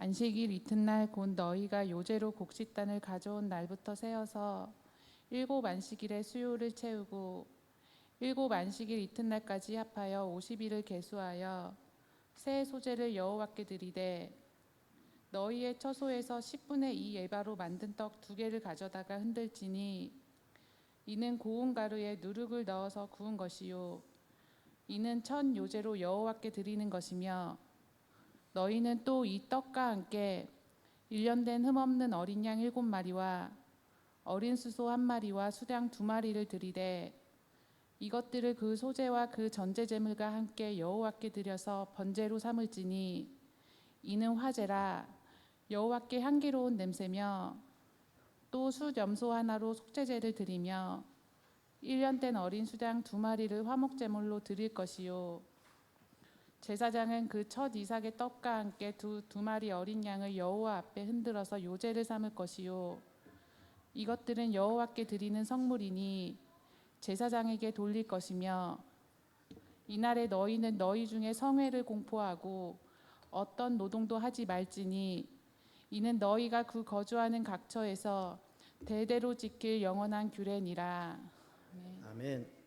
안식일 이튿날 곧 너희가 요제로 곡식단을 가져온 날부터 세어서 일곱 안식일의 수요를 채우고 일곱 안식일 이튿날까지 합하여 50일을 계수하여 새 소제를 여호와께 드리되 너희의 처소에서 10분의 2 에바로 만든 떡 2개를 가져다가 흔들지니 이는 고운 가루에 누룩을 넣어서 구운 것이요 이는 첫 요제로 여호와께 드리는 것이며 너희는 또 이 떡과 함께 1년 된 흠없는 어린 양 7마리와 어린 수소 1마리와 수량 2마리를 드리되 이것들을 그 소제와 그 전제 제물과 함께 여호와께 드려서 번제로 삼을지니 이는 화제라 여호와께 향기로운 냄새며 또 숫염소 하나로 속죄제를 드리며 1년 된 어린 수량 2마리를 화목제물로 드릴 것이요 제사장은 그 첫 이삭의 떡과 함께 두 마리 어린 양을 여호와 앞에 흔들어서 요제를 삼을 것이요 이것들은 여호와께 드리는 성물이니 제사장에게 돌릴 것이며 이날에 너희는 너희 중에 성회를 공포하고 어떤 노동도 하지 말지니 이는 너희가 그 거주하는 각처에서 대대로 지킬 영원한 규례니라. 아멘.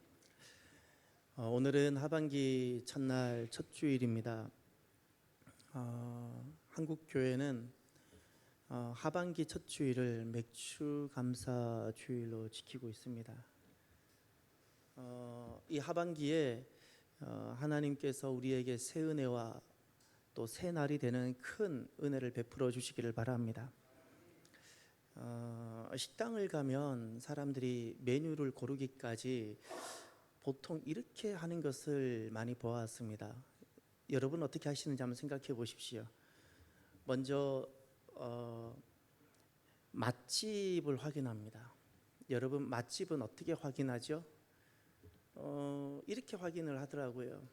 오늘은 하반기 첫날 첫 주일입니다. 한국 교회는 하반기 첫 주일을 맥주 감사 주일로 지키고 있습니다. 이 하반기에 하나님께서 우리에게 새 은혜와 또 새 날이 되는 큰 은혜를 베풀어 주시기를 바랍니다. 식당을 가면 사람들이 메뉴를 고르기까지 보통 이렇게 하는 것을 많이 보았습니다. 여러분 어떻게 하시는지 한번 생각해 보십시오. 먼저 맛집을 확인합니다. 여러분 맛집은 어떻게 확인하죠? 이렇게 확인을 하더라고요.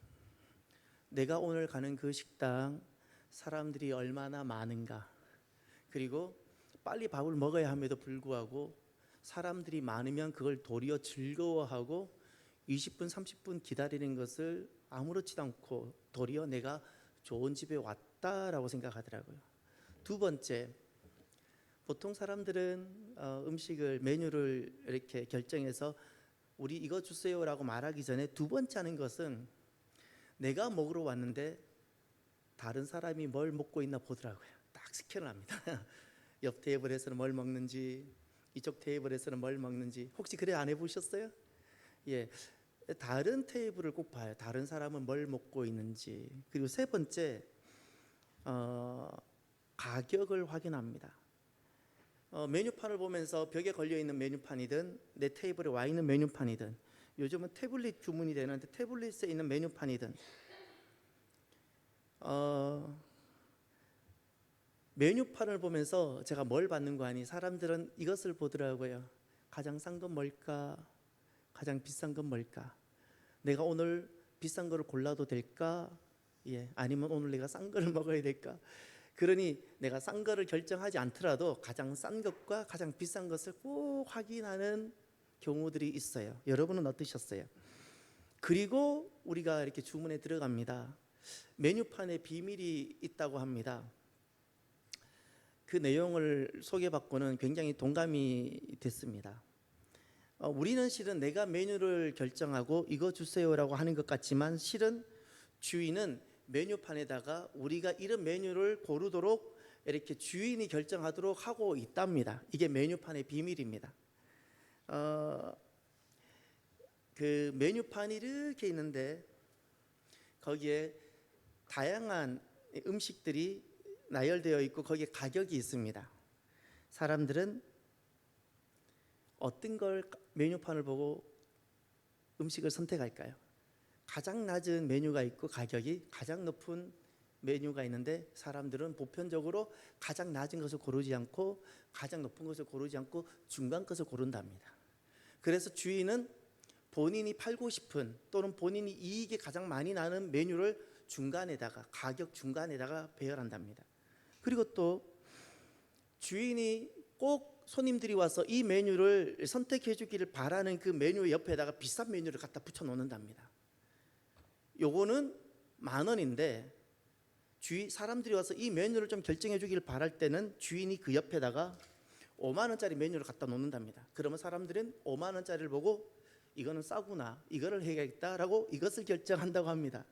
내가 오늘 가는 그 식당 사람들이 얼마나 많은가, 그리고 빨리 밥을 먹어야 함에도 불구하고 사람들이 많으면 그걸 도리어 즐거워하고 20분 30분 기다리는 것을 아무렇지도 않고 도리어 내가 좋은 집에 왔다라고 생각하더라고요. 두 번째, 보통 사람들은 음식을 메뉴를 이렇게 결정해서 우리 이거 주세요라고 말하기 전에 두 번째 하는 것은 내가 먹으러 왔는데 다른 사람이 뭘 먹고 있나 보더라고요. 딱 스캔을 합니다. 옆 테이블에서는 뭘 먹는지, 이쪽 테이블에서는 뭘 먹는지. 혹시 그래 안 해보셨어요? 예, 다른 테이블을 꼭 봐요. 다른 사람은 뭘 먹고 있는지. 그리고 세 번째, 가격을 확인합니다. 메뉴판을 보면서 벽에 걸려있는 메뉴판이든 내 테이블에 와 있는 메뉴판이든, 요즘은 태블릿 주문이 되는데 태블릿에 있는 메뉴판이든 메뉴판을 보면서 제가 뭘 받는 거 아니, 사람들은 이것을 보더라고요. 가장 싼 건 뭘까? 가장 비싼 건 뭘까? 내가 오늘 비싼 거를 골라도 될까? 아니면 오늘 내가 싼 거를 먹어야 될까? 그러니 내가 싼 거를 결정하지 않더라도 가장 싼 것과 가장 비싼 것을 꼭 확인하는 경우들이 있어요. 여러분은 어떠셨어요? 그리고 우리가 이렇게 주문에 들어갑니다. 메뉴판에 비밀이 있다고 합니다. 그 내용을 소개받고는 굉장히 동감이 됐습니다. 우리는 실은 내가 메뉴를 결정하고 이거 주세요라고 하는 것 같지만 실은 주인은 메뉴판에다가 우리가 이런 메뉴를 고르도록 이렇게 주인이 결정하도록 하고 있답니다. 이게 메뉴판의 비밀입니다. 그 메뉴판이 이렇게 있는데 거기에 다양한 음식들이 나열되어 있고 거기에 가격이 있습니다. 사람들은 어떤 걸 메뉴판을 보고 음식을 선택할까요? 가장 낮은 메뉴가 있고 가격이 가장 높은 메뉴가 있는데 사람들은 보편적으로 가장 낮은 것을 고르지 않고 가장 높은 것을 고르지 않고 중간 것을 고른답니다. 그래서 주인은 본인이 팔고 싶은 또는 본인이 이익이 가장 많이 나는 메뉴를 중간에다가, 가격 중간에다가 배열한답니다. 그리고 또 주인이 꼭 손님들이 와서 이 메뉴를 선택해 주기를 바라는 그 메뉴 옆에다가 비싼 메뉴를 갖다 붙여 놓는답니다. 요거는 10,000원인데 사람들이 와서 이 메뉴를 좀 결정해 주길 바랄 때는 주인이 그 옆에다가 5만 원짜리 메뉴를 갖다 놓는답니다. 그러면 사람들은 5만 원짜리를 보고 이거는 싸구나, 이거를 해야겠다라고 이것을 결정한다고 합니다.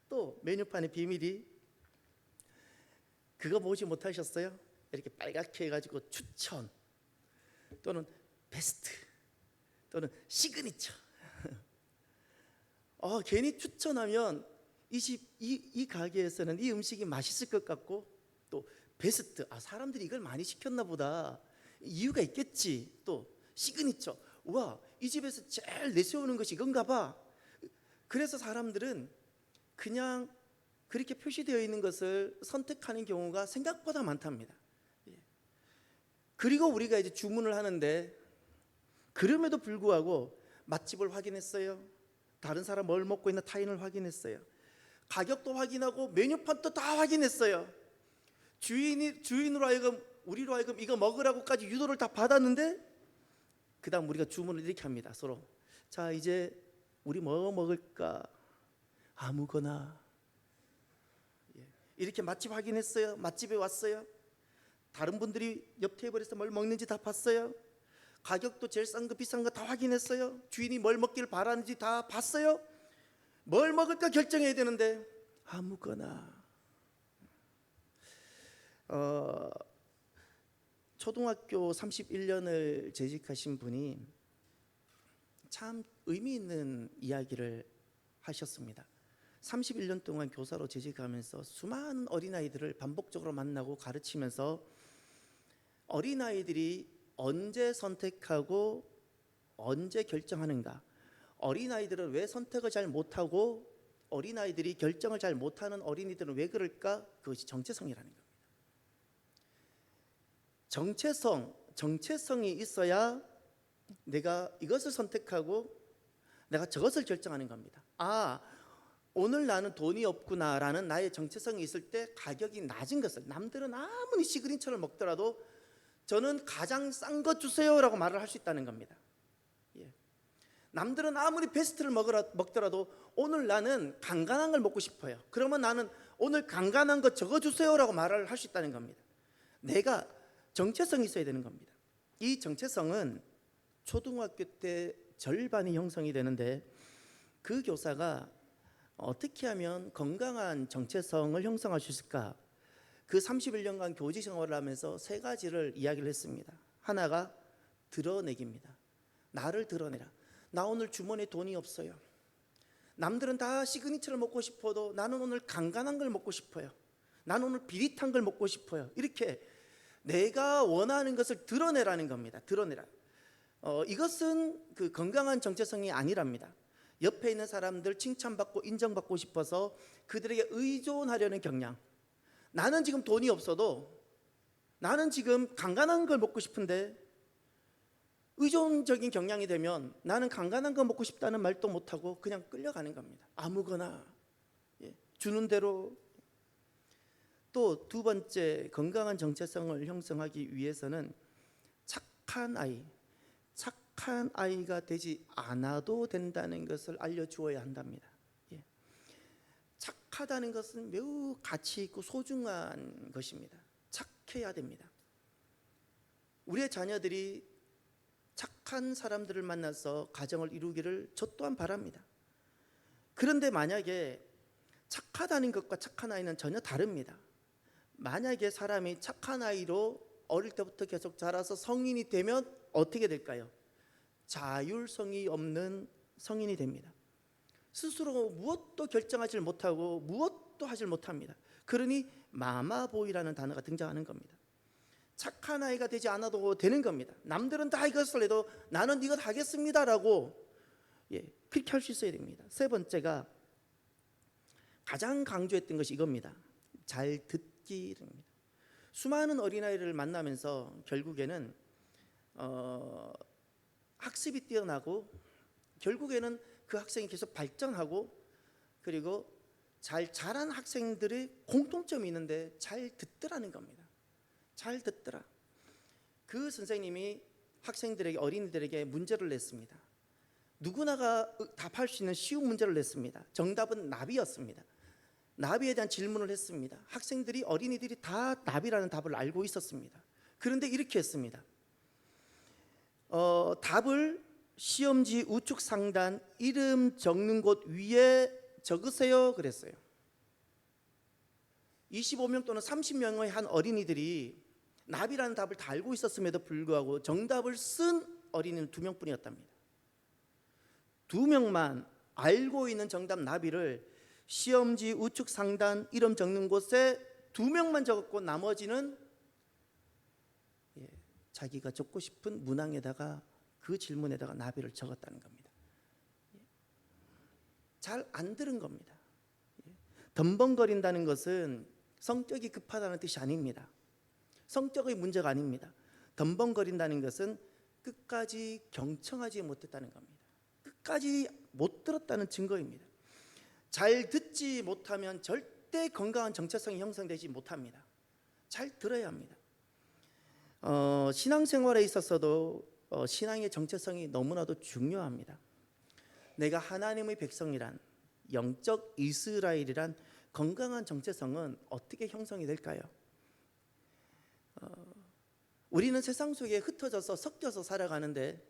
또 메뉴판의 비밀이, 그거 보지 못하셨어요? 이렇게 빨갛게 해가지고 추천 또는 베스트 또는 시그니처. 괜히 추천하면 이 가게에서는 이 음식이 맛있을 것 같고, 또 베스트, 사람들이 이걸 많이 시켰나 보다, 이유가 있겠지. 또 시그니처, 우와, 이 집에서 제일 내세우는 것이 이건가 봐. 그래서 사람들은 그냥 그렇게 표시되어 있는 것을 선택하는 경우가 생각보다 많답니다. 그리고 우리가 이제 주문을 하는데, 그럼에도 불구하고 맛집을 확인했어요. 다른 사람 뭘 먹고 있나 타인을 확인했어요. 가격도 확인하고 메뉴판도 다 확인했어요. 주인으로 하여금, 우리로 하여금 이거 먹으라고까지 유도를 다 받았는데, 그 다음 우리가 주문을 이렇게 합니다. 서로, 자 이제 우리 뭐 먹을까? 아무거나. 이렇게 맛집 확인했어요. 맛집에 왔어요. 다른 분들이 옆 테이블에서 뭘 먹는지 다 봤어요. 가격도 제일 싼 거 비싼 거 다 확인했어요. 주인이 뭘 먹기를 바라는지 다 봤어요. 뭘 먹을까 결정해야 되는데 아무거나. 초등학교 31년을 재직하신 분이 참 의미 있는 이야기를 하셨습니다. 31년 동안 교사로 재직하면서 수많은 어린아이들을 반복적으로 만나고 가르치면서, 어린아이들이 언제 선택하고 언제 결정하는가, 어린아이들은 왜 선택을 잘 못하고 어린아이들이 결정을 잘 못하는 어린이들은 왜 그럴까? 그것이 정체성이라는 겁니다. 정체성이 있어야 내가 이것을 선택하고 내가 저것을 결정하는 겁니다. 오늘 나는 돈이 없구나라는 나의 정체성이 있을 때 가격이 낮은 것을, 남들은 아무리 시그니처를 먹더라도 저는 가장 싼 것 주세요라고 말을 할 수 있다는 겁니다. 남들은 아무리 베스트를 먹더라도 오늘 나는 간간한 걸 먹고 싶어요. 그러면 나는 오늘 간간한 거 적어 주세요라고 말을 할 수 있다는 겁니다. 내가 정체성이 있어야 되는 겁니다. 이 정체성은 초등학교 때 절반이 형성이 되는데, 그 교사가 어떻게 하면 건강한 정체성을 형성할 수 있을까? 그 31년간 교직 생활을 하면서 세 가지를 이야기를 했습니다. 하나가 드러내기입니다. 나를 드러내라. 나 오늘 주머니에 돈이 없어요. 남들은 다 시그니처를 먹고 싶어도 나는 오늘 간간한 걸 먹고 싶어요. 나는 오늘 비릿한 걸 먹고 싶어요. 이렇게 내가 원하는 것을 드러내라는 겁니다. 드러내라. 이것은 그 건강한 정체성이 아니랍니다. 옆에 있는 사람들 칭찬받고 인정받고 싶어서 그들에게 의존하려는 경향. 나는 지금 돈이 없어도, 나는 지금 간간한 걸 먹고 싶은데 의존적인 경향이 되면 나는 간간한 거 먹고 싶다는 말도 못하고 그냥 끌려가는 겁니다. 아무거나 주는 대로. 또 두 번째, 건강한 정체성을 형성하기 위해서는 착한 아이가 되지 않아도 된다는 것을 알려주어야 한답니다. 착하다는 것은 매우 가치 있고 소중한 것입니다. 착해야 됩니다. 우리의 자녀들이 착한 사람들을 만나서 가정을 이루기를 저 또한 바랍니다. 그런데 만약에 착하다는 것과 착한 아이는 전혀 다릅니다. 만약에 사람이 착한 아이로 어릴 때부터 계속 자라서 성인이 되면 어떻게 될까요? 자율성이 없는 성인이 됩니다. 스스로 무엇도 결정하지 못하고 무엇도 하지 못합니다. 그러니 마마보이라는 단어가 등장하는 겁니다. 착한 아이가 되지 않아도 되는 겁니다. 남들은 다 이것을 해도 나는 이것 하겠습니다라고 그렇게 할 수 있어야 됩니다. 세 번째가, 가장 강조했던 것이 이겁니다. 잘 듣기입니다. 수많은 어린아이를 만나면서 결국에는 학습이 뛰어나고, 결국에는 그 학생이 계속 발전하고, 그리고 잘 자란 학생들의 공통점이 있는데 잘 듣더라는 겁니다. 잘 듣더라. 그 선생님이 학생들에게, 어린이들에게 문제를 냈습니다. 누구나가 답할 수 있는 쉬운 문제를 냈습니다. 정답은 나비였습니다. 나비에 대한 질문을 했습니다. 학생들이 어린이들이 다 나비라는 답을 알고 있었습니다. 그런데 이렇게 했습니다. 답을 시험지 우측 상단 이름 적는 곳 위에 적으세요 그랬어요. 25명 또는 30명의 한 어린이들이 나비라는 답을 다 알고 있었음에도 불구하고 정답을 쓴 어린이는 2명뿐이었답니다. 2명만 알고 있는 정답 나비를 시험지 우측 상단 이름 적는 곳에 2명만 적었고 나머지는 자기가 적고 싶은 문항에다가 그 질문에다가 나비를 적었다는 겁니다. 잘 안 들은 겁니다. 덤벙거린다는 것은 성격이 급하다는 뜻이 아닙니다. 성격의 문제가 아닙니다. 덤벙거린다는 것은 끝까지 경청하지 못했다는 겁니다. 끝까지 못 들었다는 증거입니다. 잘 듣지 못하면 절대 건강한 정체성이 형성되지 못합니다. 잘 들어야 합니다. 신앙생활에 있어서도 신앙의 정체성이 너무나도 중요합니다. 내가 하나님의 백성이란, 영적 이스라엘이란 건강한 정체성은 어떻게 형성이 될까요? 우리는 세상 속에 흩어져서 섞여서 살아가는데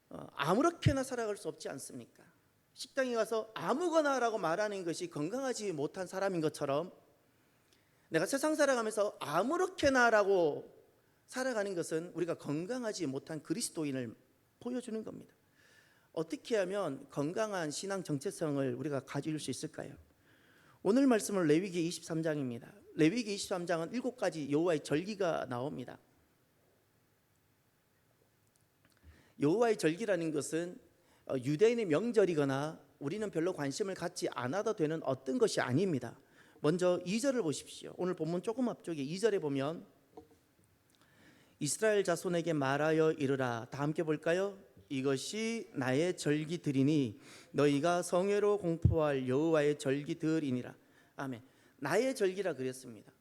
아무렇게나 살아갈 수 없지 않습니까? 식당에 가서 아무거나라고 말하는 것이 건강하지 못한 사람인 것처럼 내가 세상 살아가면서 아무렇게나라고 살아가는 것은 우리가 건강하지 못한 그리스도인을 보여주는 겁니다. 어떻게 하면 건강한 신앙 정체성을 우리가 가질 수 있을까요? 오늘 말씀은 레위기 23장입니다. 레위기 23장은 7가지 여호와의 절기가 나옵니다. 여호와의 절기라는 것은 유대인의 명절이거나 우리는 별로 관심을 갖지 않아도 되는 어떤 것이 아닙니다. 먼저 2절을 보십시오. 오늘 본문 조금 앞쪽에 2절에 보면 이스라엘 자손에게 말하여 이르라. 다 함께 볼까요? 이것이 나의 절기들이니 너희가 성회로 공포할 여호와의 절기들이니라. 아멘. 나의 절기라 그랬습니다.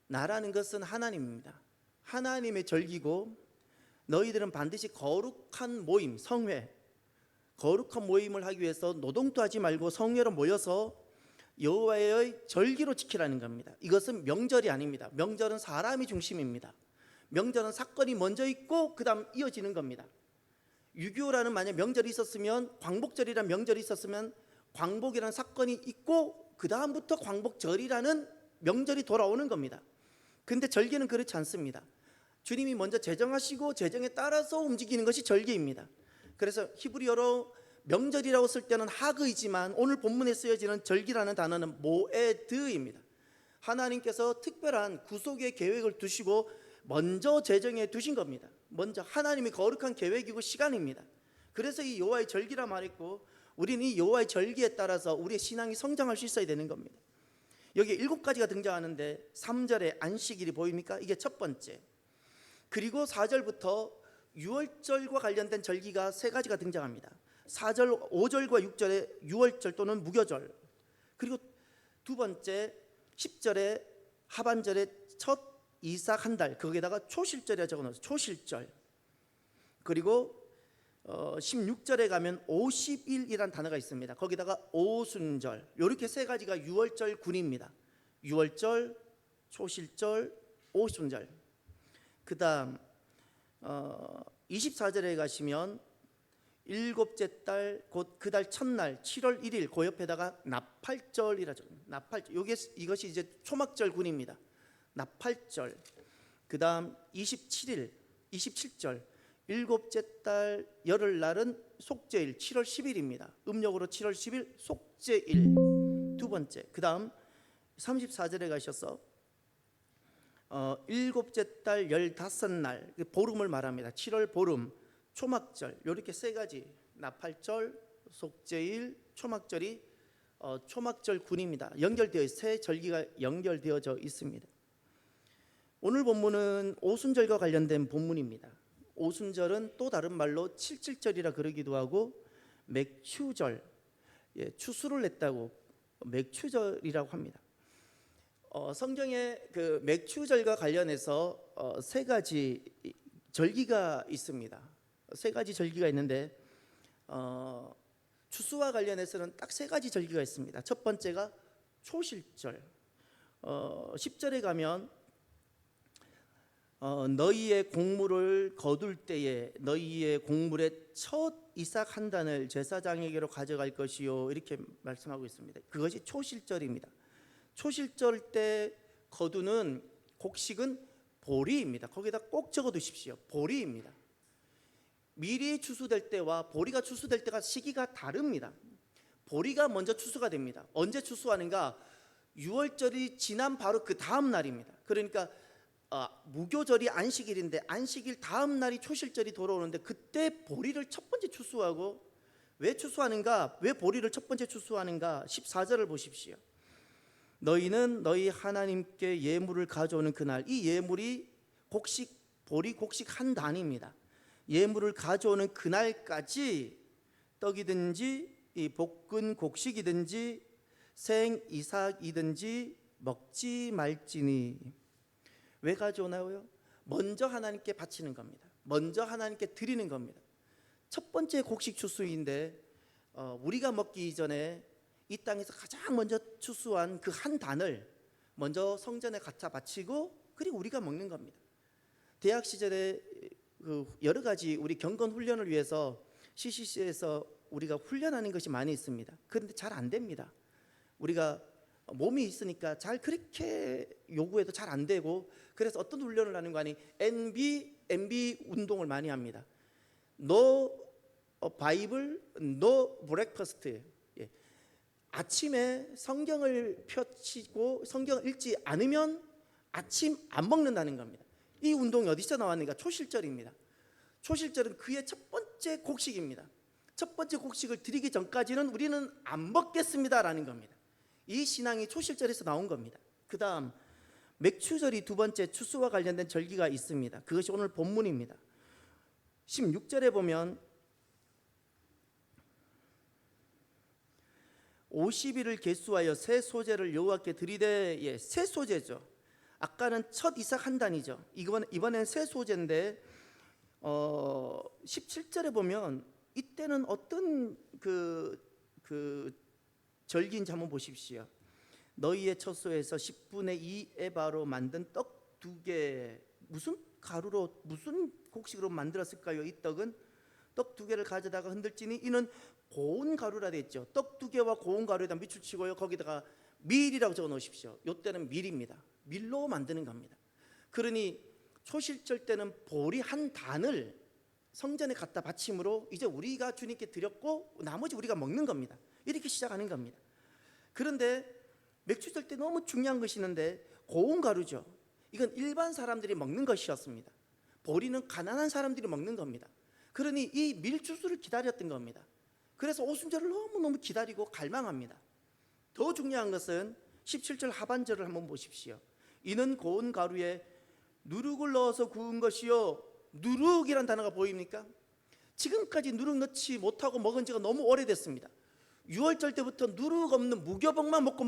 나라는 것은 하나님입니다. 하나님의 절기고 너희들은 반드시 거룩한 모임, 성회, 거룩한 모임을 하기 위해서 노동도 하지 말고 성회로 모여서 여호와의 절기로 지키라는 겁니다. 이것은 명절이 아닙니다. 명절은 사람이 중심입니다. 명절은 사건이 먼저 있고 그 다음 이어지는 겁니다. 6.25라는 만약 명절이 있었으면, 광복절이라는 명절이 있었으면 광복이라는 사건이 있고 그 다음부터 광복절이라는 명절이 돌아오는 겁니다. 근데 절기는 그렇지 않습니다. 주님이 먼저 제정하시고 제정에 따라서 움직이는 것이 절기입니다. 그래서 히브리어로 명절이라고 쓸 때는 하그이지만 오늘 본문에 쓰여지는 절기라는 단어는 모에드입니다. 하나님께서 특별한 구속의 계획을 두시고 먼저 제정해 두신 겁니다. 먼저 하나님의 거룩한 계획이고 시간입니다. 그래서 이 여호와의 절기라 말했고 우리는 이 여호와의 절기에 따라서 우리의 신앙이 성장할 수 있어야 되는 겁니다. 여기 7가지가 등장하는데 3절에 안식일이 보입니까? 이게 첫 번째. 그리고 4절부터 유월절과 관련된 절기가 3가지가 등장합니다. 4절, 5절과 6절에 유월절 또는 무교절. 그리고 두 번째 10절에 하반절에 첫 이삭 한 달, 거기에다가 초실절이라 적어놓았어요. 초실절. 그리고 16절에 가면 50일이란 단어가 있습니다. 거기다가 오순절. 이렇게 3가지가 유월절 군입니다. 유월절, 초실절, 오순절. 그 다음 24절에 가시면 7째 달 곧 그 달 첫날 7월 1일 그 옆에다가 나팔절이라 적어요. 나팔절. 이것이 이제 초막절 군입니다. 나팔절. 그 다음 27일 27절 7째 달 열흘날은 속죄일 7월 10일입니다. 음력으로 7월 10일 속죄일 두 번째. 그 다음 34절에 가셔서 7째 달 15날 보름을 말합니다. 7월 보름, 초막절. 이렇게 3가지 나팔절, 속죄일, 초막절이 초막절 군입니다. 연결되어 세 절기가 연결되어져 있습니다. 오늘 본문은 오순절과 관련된 본문입니다. 오순절은 또 다른 말로 칠칠절이라 그러기도 하고 맥추절, 추수를 냈다고 맥추절이라고 합니다. 성경에 그 맥추절과 관련해서 3가지 절기가 있습니다. 3가지 절기가 있는데 추수와 관련해서는 딱 세 가지 절기가 있습니다. 첫 번째가 초실절. 10절에 가면 너희의 곡물을 거둘 때에 너희의 곡물의 첫 이삭 한 단을 제사장에게로 가져갈 것이요, 이렇게 말씀하고 있습니다. 그것이 초실절입니다. 초실절 때 거두는 곡식은 보리입니다. 거기다 꼭 적어 두십시오. 보리입니다. 미리 추수될 때와 보리가 추수될 때가 시기가 다릅니다. 보리가 먼저 추수가 됩니다. 언제 추수하는가? 6월절이 지난 바로 그 다음 날입니다. 그러니까 무교절이 안식일인데 안식일 다음 날이 초실절이 돌아오는데 그때 보리를 첫 번째 추수하고, 왜 추수하는가? 왜 보리를 첫 번째 추수하는가? 14절을 보십시오. 너희는 너희 하나님께 예물을 가져오는 그날, 이 예물이 곡식, 보리 곡식 한 단입니다. 예물을 가져오는 그날까지 떡이든지 이 볶은 곡식이든지 생 이삭이든지 먹지 말지니. 왜 가져오나요? 먼저 하나님께 바치는 겁니다. 먼저 하나님께 드리는 겁니다. 첫 번째 곡식 추수인데 우리가 먹기 이전에 이 땅에서 가장 먼저 추수한 그 한 단을 먼저 성전에 갖다 바치고, 그리고 우리가 먹는 겁니다. 대학 시절에 여러 가지 우리 경건 훈련을 위해서 CCC에서 우리가 훈련하는 것이 많이 있습니다. 그런데 잘 안 됩니다. 우리가 몸이 있으니까 잘 그렇게 요구해도 잘 안 되고, 그래서 어떤 훈련을 하는 거 아니, MB 운동을 많이 합니다. No Bible, no breakfast. 예. 아침에 성경을 펼치고 성경을 읽지 않으면 아침 안 먹는다는 겁니다. 이 운동이 어디서 나왔는가? 초실절입니다. 초실절은 그의 첫 번째 곡식입니다. 첫 번째 곡식을 드리기 전까지는 우리는 안 먹겠습니다라는 겁니다. 이 신앙이 초실절에서 나온 겁니다. 그 다음 맥추절이 두 번째 추수와 관련된 절기가 있습니다. 그것이 오늘 본문입니다. 16절에 보면 50일을 계수하여 새 소재를 여호와께 드리되, 예, 새 소재죠. 아까는 첫 이삭 한 단이죠. 이번엔 새 소재인데 17절에 보면 이때는 어떤 그 절기인지 한번 보십시오. 너희의 처소에서 10분의 2 에바로 만든 떡 2개. 무슨 가루로 무슨 곡식으로 만들었을까요? 이 떡은 떡 2개를 가져다가 흔들지니 이는 고운 가루라 되어 있죠. 떡 2개와 고운 가루에다 밑줄 치고요, 거기다가 밀이라고 적어 놓으십시오. 이때는 밀입니다. 밀로 만드는 겁니다. 그러니 초실절 때는 보리 한 단을 성전에 갖다 바침으로 이제 우리가 주님께 드렸고 나머지 우리가 먹는 겁니다. 이렇게 시작하는 겁니다. 그런데 맥추절 때 너무 중요한 것이 있는데, 고운 가루죠. 이건 일반 사람들이 먹는 것이었습니다. 보리는 가난한 사람들이 먹는 겁니다. 그러니 이 밀주수를 기다렸던 겁니다. 그래서 오순절을 너무너무 기다리고 갈망합니다. 더 중요한 것은 17절 하반절을 한번 보십시오. 이는 고운 가루에 누룩을 넣어서 구운 것이요. 누룩이란 단어가 보입니까? 지금까지 누룩 넣지 못하고 먹은 지가 너무 오래됐습니다. 6월절 때부터 누룩 없는 무교복만 먹고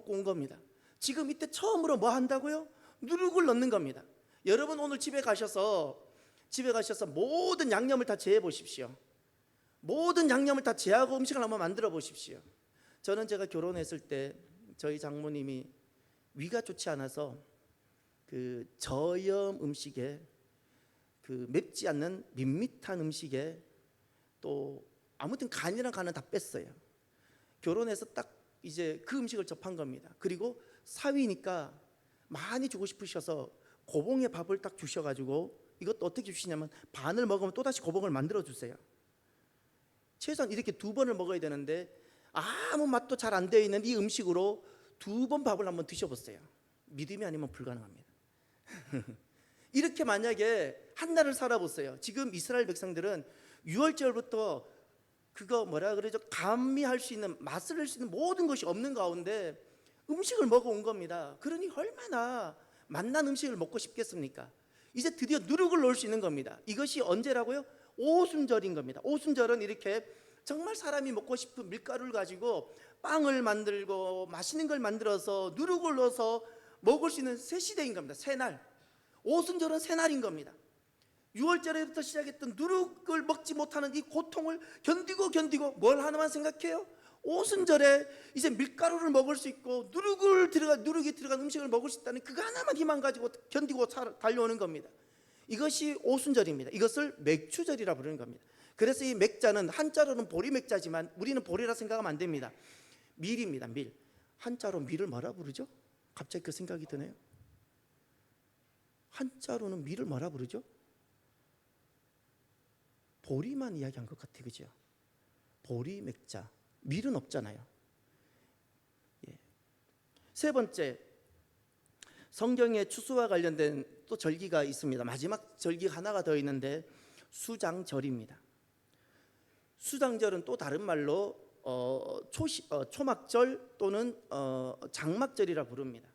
온 겁니다. 지금 이때 처음으로 뭐 한다고요? 누룩을 넣는 겁니다. 여러분 오늘 집에 가셔서 모든 양념을 다 제해 보십시오. 모든 양념을 다 제하고 음식을 한번 만들어 보십시오. 저는 제가 결혼했을 때 저희 장모님이 위가 좋지 않아서 그 저염 음식에, 그 맵지 않는 밋밋한 음식에, 또 아무튼 간이랑 간은 다 뺐어요. 결혼해서 딱 이제 그 음식을 접한 겁니다. 그리고 사위니까 많이 주고 싶으셔서 고봉에 밥을 딱 주셔가지고, 이것도 어떻게 주시냐면 반을 먹으면 또다시 고봉을 만들어 주세요. 최소한 이렇게 2번을 먹어야 되는데 아무 맛도 잘 안 되어 있는 이 음식으로 2번 밥을 한번 드셔보세요. 믿음이 아니면 불가능합니다. 이렇게 만약에 한 달을 살아보세요. 지금 이스라엘 백성들은 6월절부터 그거 뭐라 그러죠? 감미할 수 있는, 맛을 낼 수 있는 모든 것이 없는 가운데 음식을 먹어온 겁니다. 그러니 얼마나 맛난 음식을 먹고 싶겠습니까? 이제 드디어 누룩을 넣을 수 있는 겁니다. 이것이 언제라고요? 오순절인 겁니다. 오순절은 이렇게 정말 사람이 먹고 싶은 밀가루를 가지고 빵을 만들고 맛있는 걸 만들어서 누룩을 넣어서 먹을 수 있는 새 시대인 겁니다. 새날. 오순절은 새날인 겁니다. 6월절에부터 시작했던 누룩을 먹지 못하는 이 고통을 견디고 뭘 하나만 생각해요? 오순절에 이제 밀가루를 먹을 수 있고 누룩이 들어간 음식을 먹을 수 있다는 그거 하나만 희망 가지고 견디고 달려오는 겁니다. 이것이 오순절입니다. 이것을 맥추절이라 부르는 겁니다. 그래서 이 맥자는 한자로는 보리맥자지만 우리는 보리라 생각하면 안 됩니다. 밀입니다. 밀. 한자로 밀을 뭐라 부르죠? 갑자기 그 생각이 드네요. 한자로는 밀을 뭐라 부르죠? 보리만 이야기한 것 같아, 그죠? 보리맥자. 밀은 없잖아요. 예. 세 번째, 성경에 추수와 관련된 또 절기가 있습니다. 마지막 절기 하나가 더 있는데 수장절입니다. 수장절은 또 다른 말로 초막절 또는 장막절이라 부릅니다.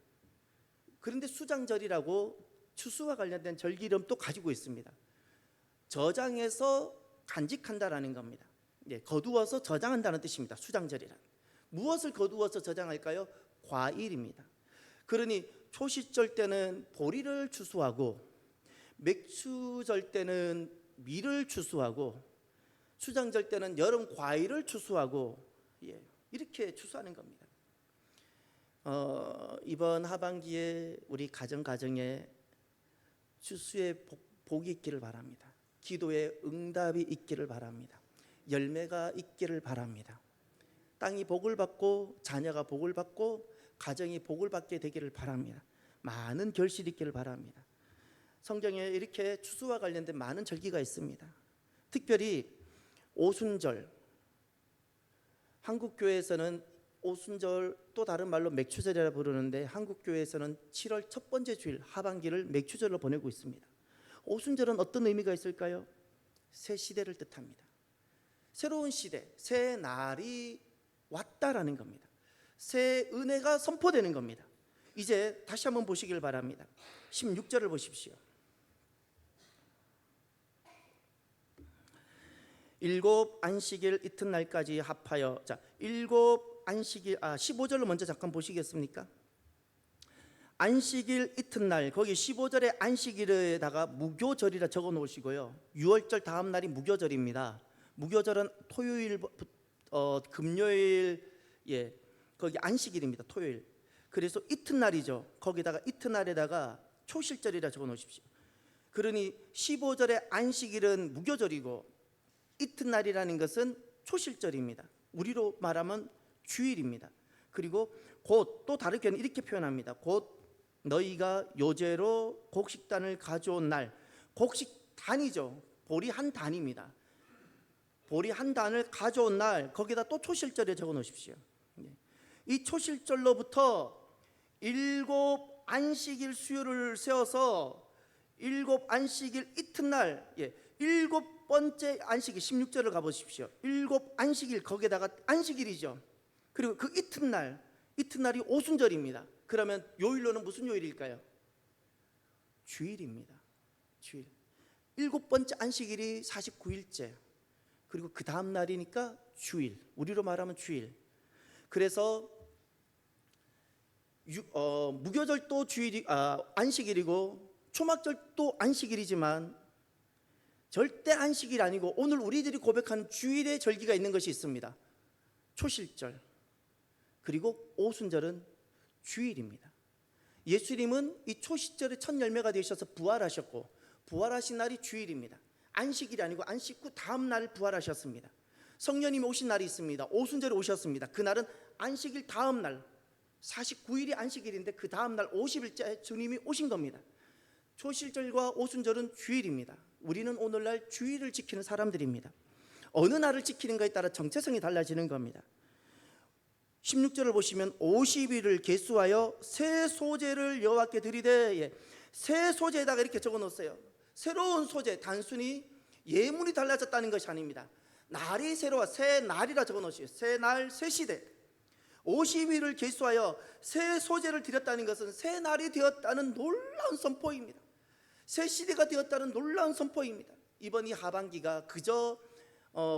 그런데 수장절이라고 추수와 관련된 절기 이름 또 가지고 있습니다. 저장해서 간직한다라는 겁니다. 예, 거두어서 저장한다는 뜻입니다. 수장절이란 무엇을 거두어서 저장할까요? 과일입니다. 그러니 초시절 때는 보리를 추수하고 맥추절 때는 밀을 추수하고 수장절 때는 여름 과일을 추수하고 예, 이렇게 추수하는 겁니다. 이번 하반기에 우리 가정에 추수의 복이 있기를 바랍니다. 기도의 응답이 있기를 바랍니다. 열매가 있기를 바랍니다. 땅이 복을 받고 자녀가 복을 받고 가정이 복을 받게 되기를 바랍니다. 많은 결실이 있기를 바랍니다. 성경에 이렇게 추수와 관련된 많은 절기가 있습니다. 특별히 오순절, 한국교회에서는 오순절 또 다른 말로 맥추절이라 부르는데 한국교회에서는 7월 첫 번째 주일 하반기를 맥추절로 보내고 있습니다. 오순절은 어떤 의미가 있을까요? 새 시대를 뜻합니다. 새로운 시대, 새 날이 왔다라는 겁니다. 새 은혜가 선포되는 겁니다. 이제 다시 한번 보시길 바랍니다. 16절을 보십시오. 일곱 안식일 이튿날까지 합하여 일곱 안식일 15절로 먼저 잠깐 보시겠습니까? 안식일 이튿날 거기 15절에 안식일에다가 무교절이라 적어 놓으시고요. 6월절 다음 날이 무교절입니다. 무교절은 토요일 금요일 거기 안식일입니다. 토요일. 그래서 이튿날이죠. 거기다가 이튿날에다가 초실절이라 적어 놓으십시오. 그러니 15절의 안식일은 무교절이고 이튿날이라는 것은 초실절입니다. 우리로 말하면 주일입니다. 그리고 곧 또 다르게 이렇게 표현합니다. 곧 너희가 요제로 곡식단을 가져온 날. 곡식단이죠. 보리 한 단입니다. 보리 한 단을 가져온 날 거기다 또 초실절에 적어 놓으십시오. 이 초실절로부터 일곱 안식일 수요를 세워서 일곱 안식일 이튿날 일곱 번째 안식일 16절을 가보십시오. 일곱 안식일 거기다가 안식일이죠. 그리고 그 이튿날이 오순절입니다. 그러면 요일로는 무슨 요일일까요? 주일입니다. 주일. 일곱 번째 안식일이 49일째. 그리고 그 다음 날이니까 주일. 우리로 말하면 주일. 그래서 무교절도 안식일이고 초막절도 안식일이지만 절대 안식일 아니고 오늘 우리들이 고백하는 주일의 절기가 있는 것이 있습니다. 초실절 그리고 오순절은 주일입니다. 예수님은 이 초실절의 첫 열매가 되셔서 부활하셨고 부활하신 날이 주일입니다. 안식일이 아니고 안식 후 다음 날 부활하셨습니다. 성령님이 오신 날이 있습니다. 오순절에 오셨습니다. 그날은 안식일 다음 날 49일이 안식일인데 그 다음 날 50일째 주님이 오신 겁니다. 초실절과 오순절은 주일입니다. 우리는 오늘날 주일을 지키는 사람들입니다. 어느 날을 지키는가에 따라 정체성이 달라지는 겁니다. 16절을 보시면 50일을 계수하여 새 소재를 여호와께 드리되 새 소재에다가 이렇게 적어 놓았어요. 새로운 소재, 단순히 예물이 달라졌다는 것이 아닙니다. 날이 새로워 새 날이라 적어 놓으세요. 새 날, 새 시대. 50일을 계수하여 새 소재를 드렸다는 것은 새 날이 되었다는 놀라운 선포입니다. 새 시대가 되었다는 놀라운 선포입니다. 이번 이 하반기가 그저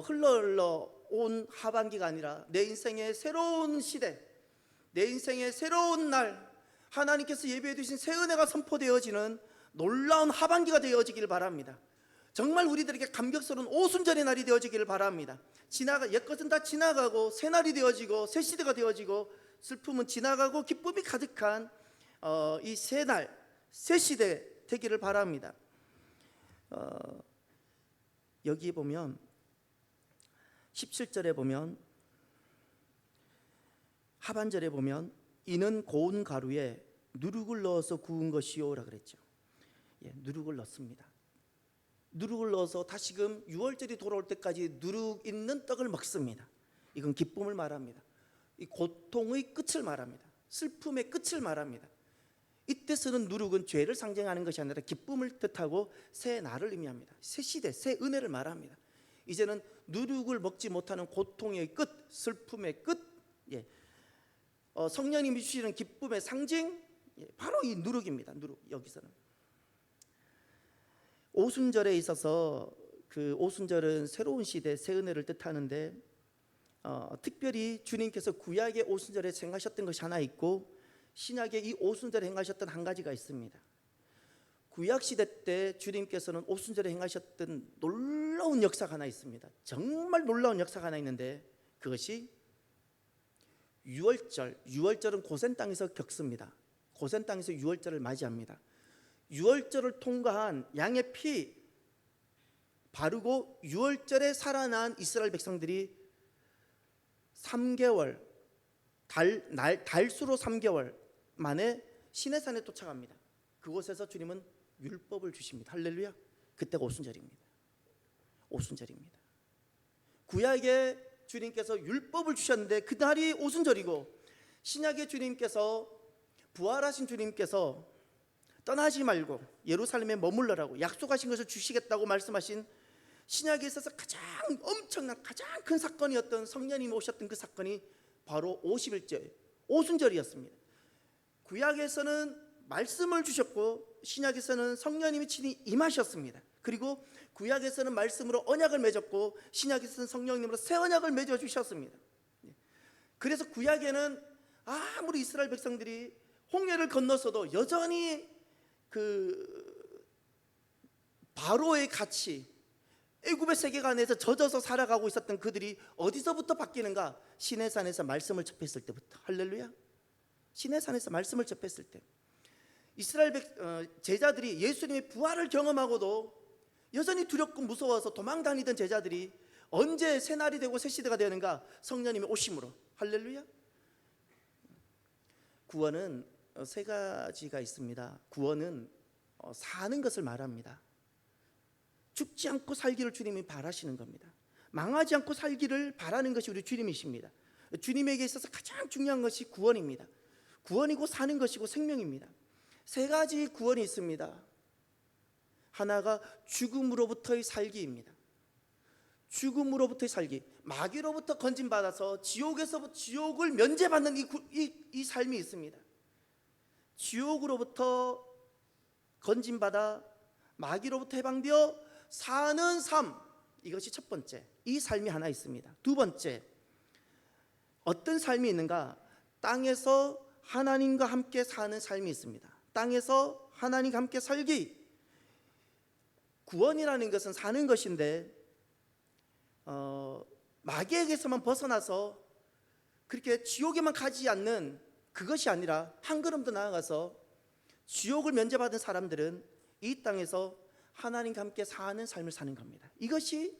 흘러 온 하반기가 아니라 내 인생의 새로운 시대, 내 인생의 새로운 날, 하나님께서 예비해 두신 새 은혜가 선포되어지는 놀라운 하반기가 되어지길 바랍니다. 정말 우리들에게 감격스러운 오순절의 날이 되어지기를 바랍니다. 옛것은 다 지나가고 새 날이 되어지고 새 시대가 되어지고 슬픔은 지나가고 기쁨이 가득한 이 새 날, 새 시대 되기를 바랍니다. 여기 보면 17절에 보면 하반절에 보면 이는 고운 가루에 누룩을 넣어서 구운 것이요라 그랬죠. 누룩을 넣습니다. 누룩을 넣어서 다시금 6월절이 돌아올 때까지 누룩 있는 떡을 먹습니다. 이건 기쁨을 말합니다. 이 고통의 끝을 말합니다. 슬픔의 끝을 말합니다. 이때 쓰는 누룩은 죄를 상징하는 것이 아니라 기쁨을 뜻하고 새 날을 의미합니다. 새 시대, 새 은혜를 말합니다. 이제는 누룩을 먹지 못하는 고통의 끝, 슬픔의 끝, 성령님이 주시는 기쁨의 상징, 바로 이 누룩입니다. 누룩. 여기서는 오순절에 있어서 그 오순절은 새로운 시대, 새 은혜를 뜻하는데 특별히 주님께서 구약의 오순절에 행하셨던 것이 하나 있고 신약의 이 오순절에 행하셨던 한 가지가 있습니다. 구약 시대 때 주님께서는 오순절에 행하셨던 놀라운 역사가 하나 있습니다. 정말 놀라운 역사가 하나 있는데 그것이 유월절은 고센 땅에서 겪습니다. 고센 땅에서 유월절을 맞이합니다. 유월절을 통과한 양의 피 바르고 유월절에 살아난 이스라엘 백성들이 3개월 달수로 3개월 만에 시내산에 도착합니다. 그곳에서 주님은 율법을 주십니다. 할렐루야. 그때가 오순절입니다. 오순절입니다. 구약에 주님께서 율법을 주셨는데 그날이 오순절이고 신약의 주님께서 부활하신 주님께서 떠나지 말고 예루살렘에 머물러라고 약속하신 것을 주시겠다고 말씀하신 신약에 있어서 가장 엄청난 가장 큰 사건이었던 성령님이 오셨던 그 사건이 바로 50일째 오순절이었습니다. 구약에서는 말씀을 주셨고 신약에서는 성령님이 친히 임하셨습니다. 그리고 구약에서는 말씀으로 언약을 맺었고 신약에서는 성령님으로 새 언약을 맺어 주셨습니다. 그래서 구약에는 아무리 이스라엘 백성들이 홍해를 건너서도 여전히 그 바로의 가치, 애굽의 세계관에서 젖어서 살아가고 있었던 그들이 어디서부터 바뀌는가? 시내산에서 말씀을 접했을 때부터. 할렐루야. 시내산에서 말씀을 접했을 때 이스라엘 제자들이 예수님의 부활을 경험하고도 여전히 두렵고 무서워서 도망다니던 제자들이 언제 새 날이 되고 새 시대가 되는가? 성령님의 오심으로. 할렐루야. 구원은 세 가지가 있습니다. 구원은 사는 것을 말합니다. 죽지 않고 살기를 주님이 바라시는 겁니다. 망하지 않고 살기를 바라는 것이 우리 주님이십니다. 주님에게 있어서 가장 중요한 것이 구원입니다. 구원이고 사는 것이고 생명입니다. 세 가지 구원이 있습니다. 하나가 죽음으로부터의 살기입니다. 죽음으로부터의 살기, 마귀로부터 건진받아서 지옥을 면제받는 이 삶이 있습니다. 지옥으로부터 건진받아 마귀로부터 해방되어 사는 삶, 이것이 첫 번째. 이 삶이 하나 있습니다. 두 번째, 어떤 삶이 있는가? 땅에서 하나님과 함께 사는 삶이 있습니다. 땅에서 하나님과 함께 살기. 구원이라는 것은 사는 것인데 마귀에게서만 벗어나서 그렇게 지옥에만 가지 않는 그것이 아니라 한 걸음 더 나아가서 지옥을 면제받은 사람들은 이 땅에서 하나님과 함께 사는 삶을 사는 겁니다. 이것이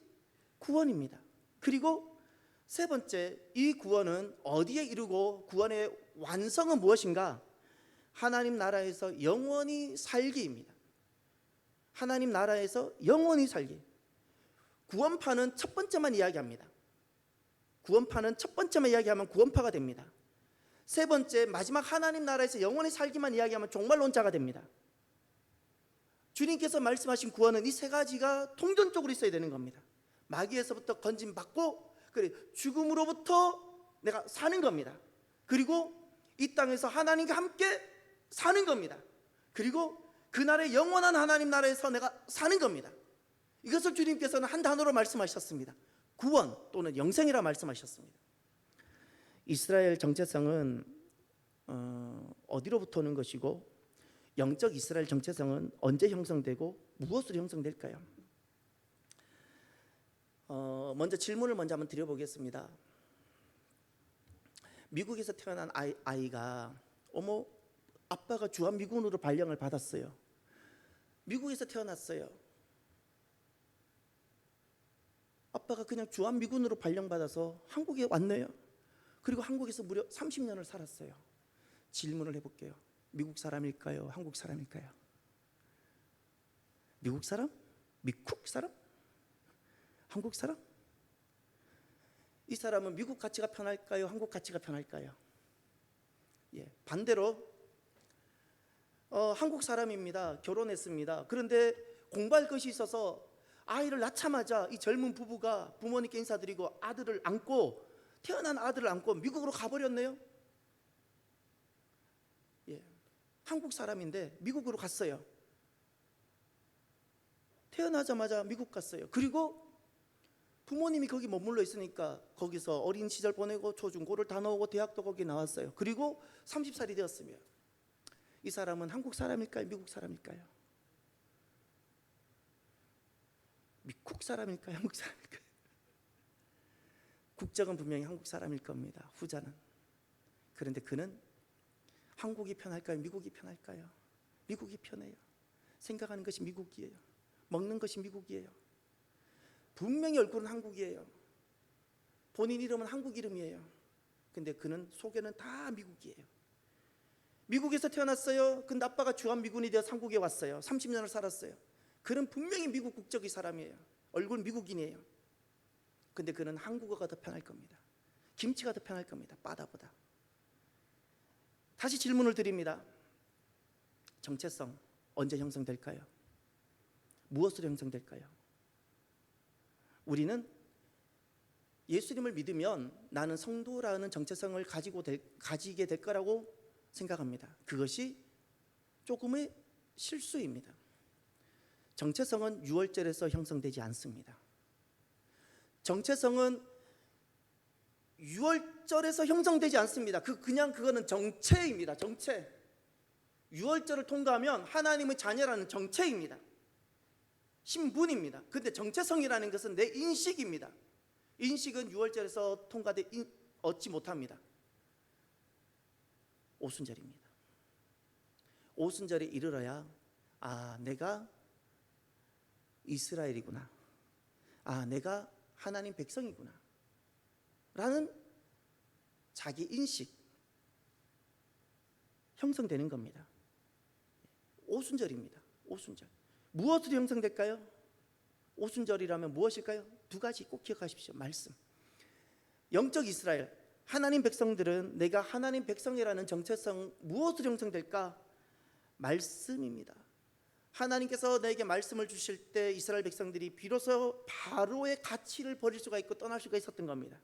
구원입니다. 그리고 세 번째, 이 구원은 어디에 이루고 구원의 완성은 무엇인가? 하나님 나라에서 영원히 살기입니다. 하나님 나라에서 영원히 살기. 구원파는 첫 번째만 이야기합니다. 구원파는 첫 번째만 이야기하면 구원파가 됩니다. 세 번째, 마지막 하나님 나라에서 영원히 살기만 이야기하면 종말론자가 됩니다. 주님께서 말씀하신 구원은 이 세 가지가 통전적으로 있어야 되는 겁니다. 마귀에서부터 건진받고 죽음으로부터 내가 사는 겁니다. 그리고 이 땅에서 하나님과 함께 사는 겁니다. 그리고 그날의 영원한 하나님 나라에서 내가 사는 겁니다. 이것을 주님께서는 한 단어로 말씀하셨습니다. 구원 또는 영생이라 말씀하셨습니다. 이스라엘 정체성은 어디로부터 오는 것이고 영적 이스라엘 정체성은 언제 형성되고 무엇으로 형성될까요? 먼저 질문을 먼저 한번 드려보겠습니다. 미국에서 태어난 아이가 어머 아빠가 주한미군으로 발령을 받았어요. 미국에서 태어났어요. 아빠가 그냥 주한미군으로 발령받아서 한국에 왔네요. 그리고 한국에서 무려 30년을 살았어요. 질문을 해볼게요. 미국 사람일까요? 한국 사람일까요? 미국 사람? 미국 사람? 한국 사람? 이 사람은 미국 가치가 편할까요? 한국 가치가 편할까요? 반대로 한국 사람입니다. 결혼했습니다. 그런데 공부할 것이 있어서 아이를 낳자마자 이 젊은 부부가 부모님께 인사드리고 아들을 안고 태어난 아들을 안고 미국으로 가버렸네요. 한국 사람인데 미국으로 갔어요. 태어나자마자 미국 갔어요. 그리고 부모님이 거기 머물러 있으니까 거기서 어린 시절 보내고 초중고를 다 나오고 대학도 거기 나왔어요. 그리고 30살이 되었으면 이 사람은 한국 사람일까요? 미국 사람일까요? 미국 사람일까요? 한국 사람일까요? 국적은 분명히 한국 사람일 겁니다. 후자는. 그런데 그는 한국이 편할까요? 미국이 편할까요? 미국이 편해요. 생각하는 것이 미국이에요. 먹는 것이 미국이에요. 분명히 얼굴은 한국이에요. 본인 이름은 한국 이름이에요. 근데 그는 속에는 다 미국이에요. 미국에서 태어났어요. 근데 아빠가 주한미군이 되어 한국에 왔어요. 30년을 살았어요. 그는 분명히 미국 국적의 사람이에요. 얼굴 미국인이에요. 근데 그는 한국어가 더 편할 겁니다. 김치가 더 편할 겁니다. 바다보다. 다시 질문을 드립니다. 정체성 언제 형성될까요? 무엇으로 형성될까요? 우리는 예수님을 믿으면 나는 성도라는 정체성을 가지게 될 거라고 생각합니다. 그것이 조금의 실수입니다. 정체성은 유월절에서 형성되지 않습니다. 정체성은 유월절에서 형성되지 않습니다. 그거는 정체입니다. 정체. 유월절을 통과하면 하나님의 자녀라는 정체입니다. 신분입니다. 근데 정체성이라는 것은 내 인식입니다. 인식은 유월절에서 얻지 못합니다. 오순절입니다. 오순절에 이르러야 내가 이스라엘이구나. 내가 하나님 백성이구나. 라는 자기 인식 형성되는 겁니다. 오순절입니다. 오순절. 무엇으로 형성될까요? 오순절이라면 무엇일까요? 두 가지 꼭 기억하십시오. 말씀. 영적 이스라엘, 하나님 백성들은 내가 하나님 백성이라는 정체성 무엇으로 형성될까? 말씀입니다. 하나님께서 내게 말씀을 주실 때 이스라엘 백성들이 비로소 바로의 가치를 버릴 수가 있고 떠날 수가 있었던 겁니다.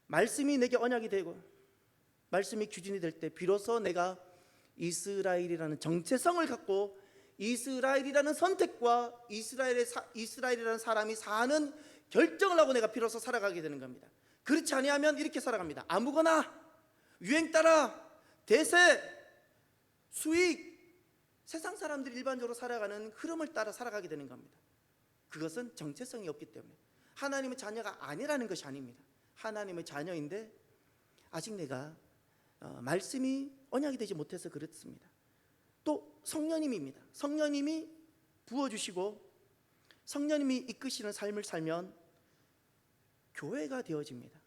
말씀이 내게 언약이 되고 말씀이 규준이 될 때 비로소 내가 이스라엘이라는 정체성을 갖고 이스라엘이라는 선택과 이스라엘이라는 사람이 사는 결정을 하고 내가 비로소 살아가게 되는 겁니다. 그렇지 아니하면 이렇게 살아갑니다. 아무거나 유행 따라 대세 수익 세상 사람들이 일반적으로 살아가는 흐름을 따라 살아가게 되는 겁니다. 그것은 정체성이 없기 때문에 하나님의 자녀가 아니라는 것이 아닙니다. 하나님의 자녀인데 아직 내가 말씀이 언약이 되지 못해서 그렇습니다. 또 성령님입니다. 성령님이 부어주시고 성령님이 이끄시는 삶을 살면 교회가 되어집니다.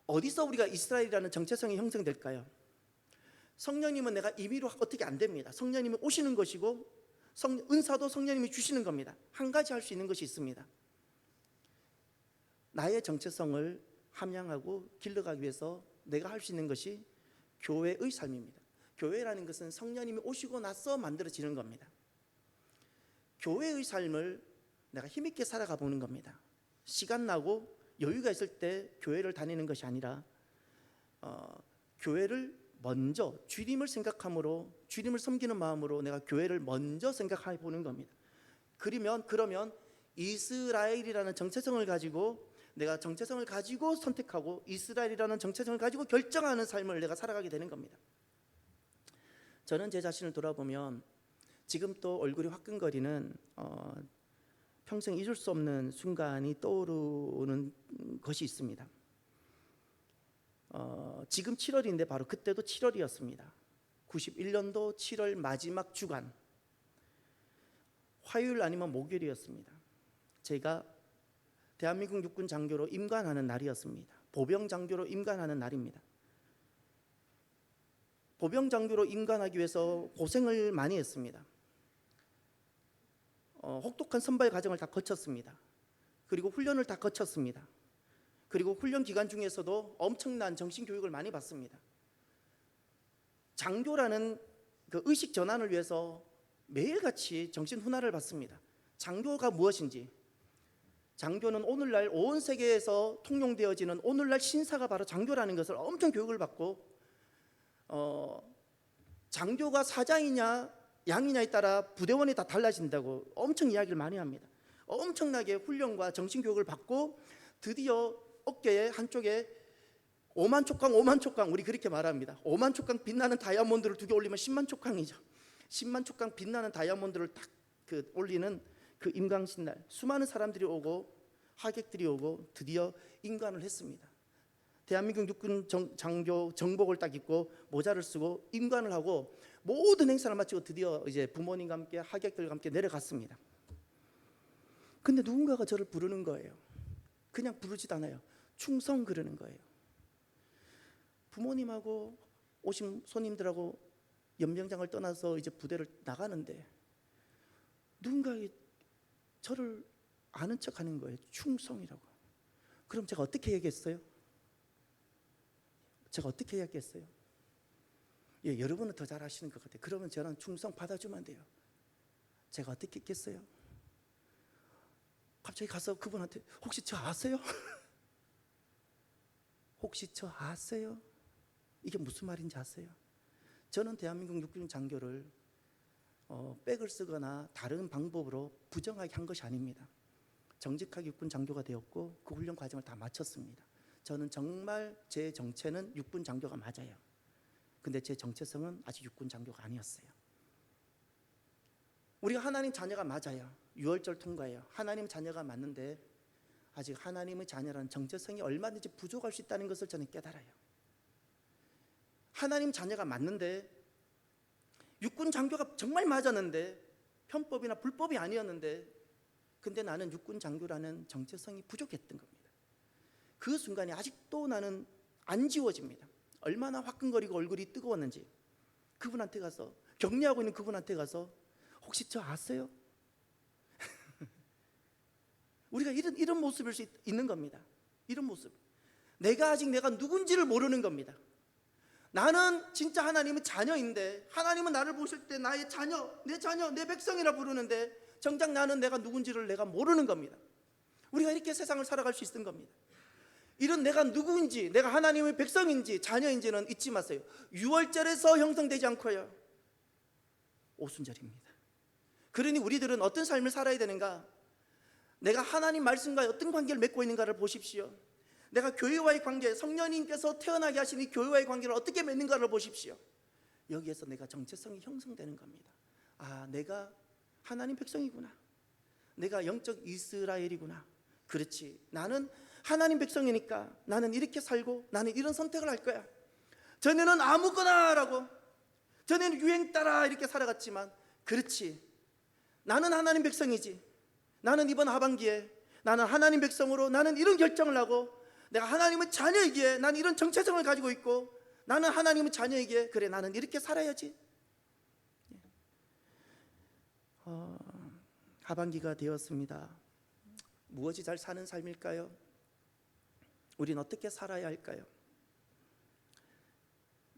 어디서 우리가 이스라엘이라는 정체성이 형성될까요? 성령님은 내가 임의로 어떻게 안 됩니다. 성령님이 오시는 것이고 은사도 성령님이 주시는 겁니다. 한 가지 할 수 있는 것이 있습니다. 나의 정체성을 함양하고 길러가기 위해서 내가 할 수 있는 것이 교회의 삶입니다. 교회라는 것은 성령님이 오시고 나서 만들어지는 겁니다. 교회의 삶을 내가 힘있게 살아가 보는 겁니다. 시간 나고 여유가 있을 때 교회를 다니는 것이 아니라 교회를 먼저 주님을 생각함으로 주님을 섬기는 마음으로 내가 교회를 먼저 생각해 보는 겁니다. 그러면 이스라엘이라는 정체성을 가지고 내가 정체성을 가지고 선택하고 이스라엘이라는 정체성을 가지고 결정하는 삶을 내가 살아가게 되는 겁니다. 저는 제 자신을 돌아보면 지금 또 얼굴이 화끈거리는 평생 잊을 수 없는 순간이 떠오르는 것이 있습니다. 지금 7월인데 바로 그때도 7월이었습니다. 91년도 7월 마지막 주간, 화요일 아니면 목요일이었습니다. 제가 대한민국 육군 장교로 임관하는 날이었습니다. 보병 장교로 임관하는 날입니다. 보병 장교로 임관하기 위해서 고생을 많이 했습니다. 혹독한 선발 과정을 다 거쳤습니다. 그리고 훈련을 다 거쳤습니다. 그리고 훈련 기간 중에서도 엄청난 정신 교육을 많이 받습니다. 장교라는 그 의식 전환을 위해서 매일같이 정신 훈화를 받습니다. 장교가 무엇인지, 장교는 오늘날 온 세계에서 통용되어지는 오늘날 신사가 바로 장교라는 것을 엄청 교육을 받고, 장교가 사장이냐 양이냐에 따라 부대원이 다 달라진다고 엄청 이야기를 많이 합니다. 엄청나게 훈련과 정신 교육을 받고 드디어 어깨에 한쪽에 5만 촉강 우리 그렇게 말합니다. 5만 촉강 빛나는 다이아몬드를 2개 올리면 10만 촉강이죠. 10만 촉강 빛나는 다이아몬드를 딱 올리는 그 임강신 날, 수많은 사람들이 오고 하객들이 오고 드디어 임관을 했습니다. 대한민국 육군 장교 정복을 딱 입고 모자를 쓰고 임관을 하고 모든 행사를 마치고 드디어 이제 부모님과 함께 하객들과 함께 내려갔습니다. 근데 누군가가 저를 부르는 거예요. 그냥 부르지도 않아요. 충성 그러는 거예요. 부모님하고 오신 손님들하고 연병장을 떠나서 이제 부대를 나가는데 누군가 저를 아는 척하는 거예요. 충성이라고. 그럼 제가 어떻게 얘기했어요? 제가 어떻게 얘기했어요? 예, 여러분은 더 잘 아시는 것 같아요. 그러면 저는 충성 받아주면 돼요. 제가 어떻게 했겠어요? 갑자기 가서 그분한테 혹시 저 아세요? 혹시 저 아세요? 이게 무슨 말인지 아세요? 저는 대한민국 육군 장교를 백을 쓰거나 다른 방법으로 부정하게 한 것이 아닙니다. 정직하게 육군 장교가 되었고 그 훈련 과정을 다 마쳤습니다. 저는 정말 제 정체는 육군 장교가 맞아요. 근데 제 정체성은 아직 육군 장교가 아니었어요. 우리가 하나님 자녀가 맞아요. 6월절 통과해요. 하나님 자녀가 맞는데 아직 하나님의 자녀라는 정체성이 얼마든지 부족할 수 있다는 것을 저는 깨달아요. 하나님 자녀가 맞는데 육군 장교가 정말 맞았는데 편법이나 불법이 아니었는데 근데 나는 육군 장교라는 정체성이 부족했던 겁니다. 그 순간이 아직도 나는 안 지워집니다. 얼마나 화끈거리고 얼굴이 뜨거웠는지. 그분한테 가서, 격려하고 있는 그분한테 가서 혹시 저 아세요? 우리가 이런 모습일 수 있는 겁니다. 이런 모습. 내가 누군지를 모르는 겁니다. 나는 진짜 하나님의 자녀인데 하나님은 나를 보실 때 나의 자녀, 내 백성이라 부르는데 정작 나는 내가 누군지를 내가 모르는 겁니다. 우리가 이렇게 세상을 살아갈 수 있는 겁니다. 이런 내가 누구인지, 내가 하나님의 백성인지 자녀인지는 잊지 마세요. 6월절에서 형성되지 않고요. 오순절입니다. 그러니 우리들은 어떤 삶을 살아야 되는가? 내가 하나님 말씀과 어떤 관계를 맺고 있는가를 보십시오. 내가 교회와의 관계, 성령님께서 태어나게 하신 이 교회와의 관계를 어떻게 맺는가를 보십시오. 여기에서 내가 정체성이 형성되는 겁니다. 아, 내가 하나님 백성이구나. 내가 영적 이스라엘이구나. 그렇지. 나는 하나님 백성이니까 나는 이렇게 살고 나는 이런 선택을 할 거야. 전에는 아무거나라고, 전에는 유행 따라 이렇게 살아갔지만 그렇지. 나는 하나님 백성이지. 나는 이번 하반기에 나는 하나님 백성으로 나는 이런 결정을 하고 내가 하나님의 자녀이기에 나는 이런 정체성을 가지고 있고 나는 하나님의 자녀이기에 그래 나는 이렇게 살아야지. 하반기가 되었습니다. 무엇이 잘 사는 삶일까요? 우리는 어떻게 살아야 할까요?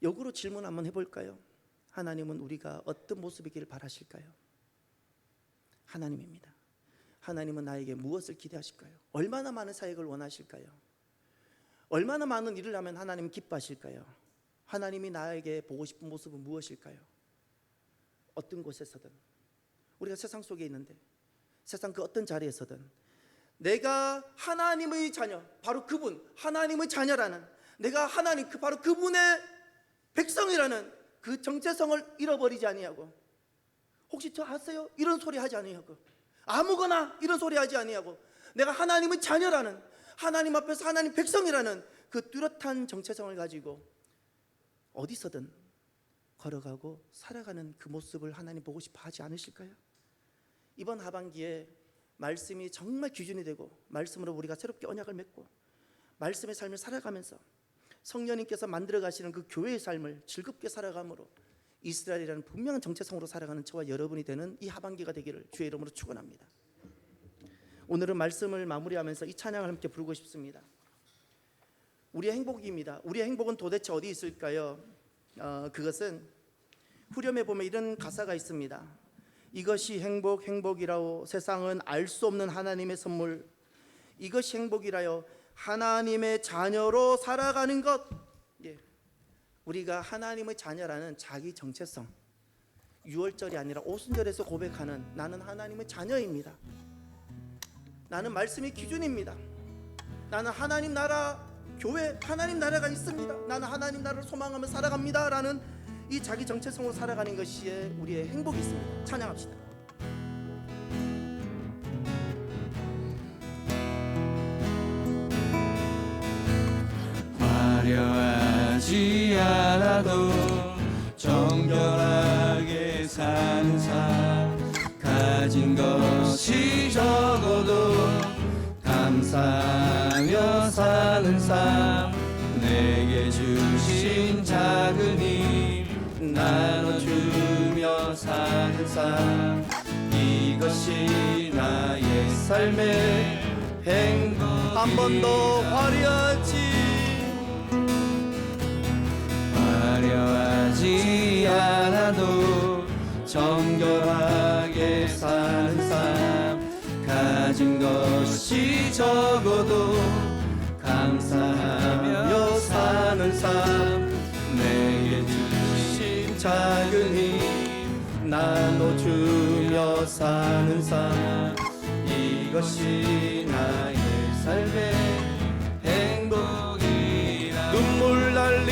역으로 질문 한번 해볼까요? 하나님은 우리가 어떤 모습이길 바라실까요? 하나님입니다. 하나님은 나에게 무엇을 기대하실까요? 얼마나 많은 사역을 원하실까요? 얼마나 많은 일을 하면 하나님은 기뻐하실까요? 하나님이 나에게 보고 싶은 모습은 무엇일까요? 어떤 곳에서든 우리가 세상 속에 있는데 세상 그 어떤 자리에서든 내가 하나님의 자녀, 바로 그분, 하나님의 자녀라는 내가 하나님, 바로 그분의 백성이라는 그 정체성을 잃어버리지 아니하고 혹시 저 아세요? 이런 소리 하지 아니하고 아무거나 이런 소리 하지 아니하고 내가 하나님의 자녀라는, 하나님 앞에서 하나님 백성이라는 그 뚜렷한 정체성을 가지고 어디서든 걸어가고 살아가는 그 모습을 하나님 보고 싶어 하지 않으실까요? 이번 하반기에 말씀이 정말 기준이 되고 말씀으로 우리가 새롭게 언약을 맺고 말씀의 삶을 살아가면서 성령님께서 만들어 가시는 그 교회의 삶을 즐겁게 살아감으로 이스라엘이라는 분명한 정체성으로 살아가는 저와 여러분이 되는 이 하반기가 되기를 주의 이름으로 축원합니다. 오늘은 말씀을 마무리하면서 이 찬양을 함께 부르고 싶습니다. 우리의 행복입니다. 우리의 행복은 도대체 어디 있을까요? 그것은 후렴에 보면 이런 가사가 있습니다. 이것이 행복이라오 세상은 알 수 없는 하나님의 선물. 이것이 행복이라요 하나님의 자녀로 살아가는 것. 우리가 하나님의 자녀라는 자기 정체성, 6월절이 아니라 오순절에서 고백하는 나는 하나님의 자녀입니다. 나는 말씀이 기준입니다. 나는 하나님 나라 교회, 하나님 나라가 있습니다. 나는 하나님 나라를 소망하며 살아갑니다 라는 이 자기 정체성으로 살아가는 것이 우리의 행복이 있습니다. 찬양합시다. 화려하지 않아도 정결하게 사는 삶, 가진 것이 적어도 감사하며 사는 삶, 내게 주신 작은 힘 나눠주며 사는 삶, 이것이 나의 삶의 행복. 한 번 더 화려하지 않아도 정결하게 사는 삶, 가진 것이 적어도 감사하며 사는 삶, 내게 주신 작은 힘 나눠주며 사는 삶, 이것이 나의 삶의 행복이라. 눈물 날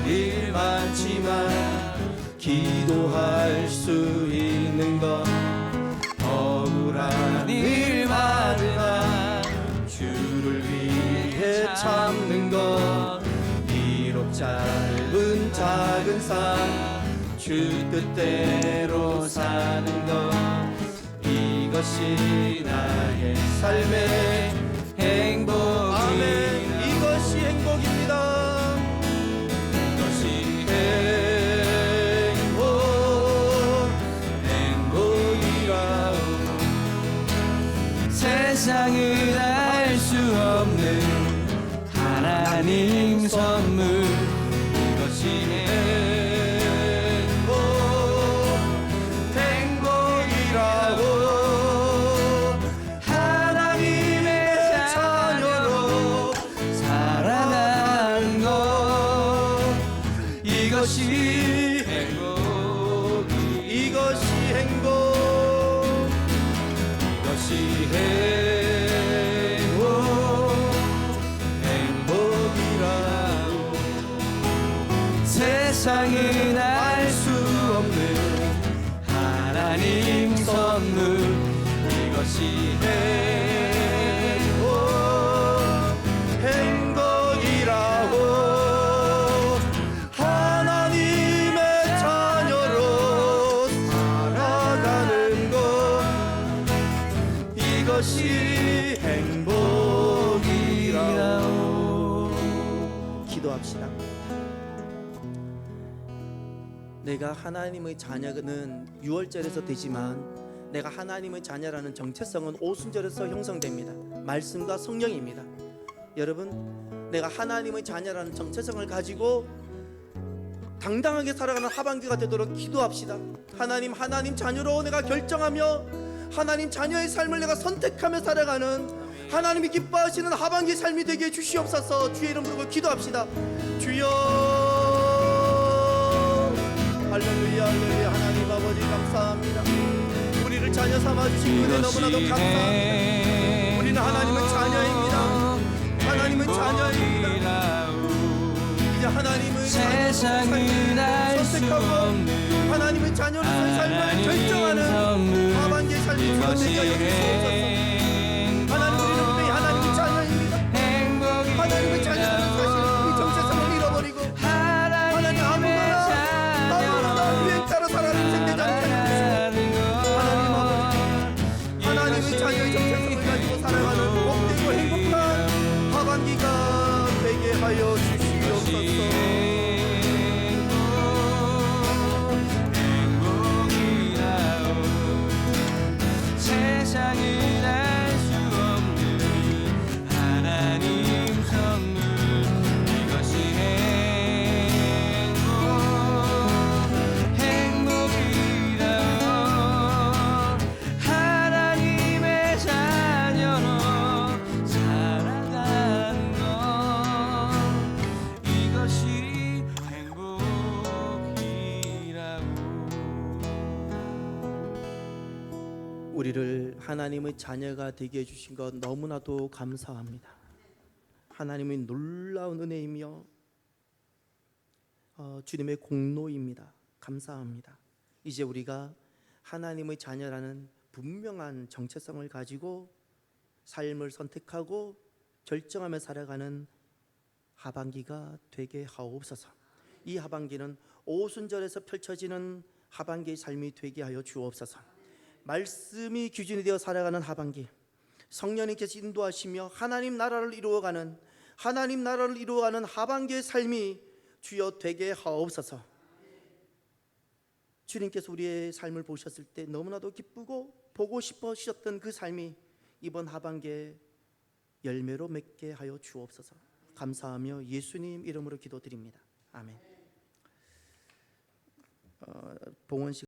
일 많지만 기도할 수 있는 것, 억울한 일 많으나 주를 위해 참는 것, 비록 짧은 작은 삶 주 뜻대로 사는 것, 이것이 나의 삶의 행복이라. 아멘. 이것이 행복입니다. 세상은 알 수 없는 하나님 선물, 이것이 행복이라고. 하나님의 자녀로 살아가는 것, 이것이 행복. 이것이 행복. 행복이라고. 세상은 알 수 없는 하나님 선물, 이것이 행복이라고. 하나님의 자녀로 살아가는 것, 이것이 행복이라고. 기도합시다. 내가 하나님의 자녀는 6월절에서 되지만 내가 하나님의 자녀라는 정체성은 오순절에서 형성됩니다. 말씀과 성령입니다. 여러분, 내가 하나님의 자녀라는 정체성을 가지고 당당하게 살아가는 하반기가 되도록 기도합시다. 하나님 자녀로 내가 결정하며 하나님 자녀의 삶을 내가 선택하며 살아가는 하나님이 기뻐하시는 하반기 삶이 되게 해 주시옵소서. 주의 이름 부르고 기도합시다. 주여, 할렐루야 할렐루야. 하나님 아버지 감사합니다. 우리를 자녀 삼아주신 은혜 너무나도 감사합니다. 우리는 하나님의 자녀입니다. 하나님의 자녀입니다. 이제 하나님의 세상은 알 선택하고 하나님의 자녀로서의 삶을 결정하는 하반기의 삶이 주어지게 하여 주시옵소서. 하나님, 우리는 분명히 하나님의 자녀입니다. 하나님의 자녀라는 사실, 이 정체성을 잃어버리고 하나님 아무거나 유행 따라 살아가는 생대지 않게 해주시고 하나님 아버지, 하나님의 자녀의 정체성을 가지고 살아가는 복되고 행복한 하반기가 되게 하여 주시옵소서. 세상을 알 수 없는 하나님 선물, 이것이 행복이라고. 하나님의 자녀로 살아가는 것, 이것이 행복이라고. 우리를 하나님의 자녀가 되게 해주신 것 너무나도 감사합니다. 하나님의 놀라운 은혜이며 주님의 공로입니다. 감사합니다. 이제 우리가 하나님의 자녀라는 분명한 정체성을 가지고 삶을 선택하고 결정하며 살아가는 하반기가 되게 하옵소서. 이 하반기는 오순절에서 펼쳐지는 하반기의 삶이 되게 하여 주옵소서. 말씀이 기준이 되어 살아가는 하반기, 성령님께서 인도하시며 하나님 나라를 이루어가는 하반기의 삶이 주여 되게 하옵소서. 주님께서 우리의 삶을 보셨을 때 너무나도 기쁘고 보고 싶으셨던 그 삶이 이번 하반기에 열매로 맺게 하여 주옵소서. 감사하며 예수님 이름으로 기도드립니다. 아멘. 봉헌 씨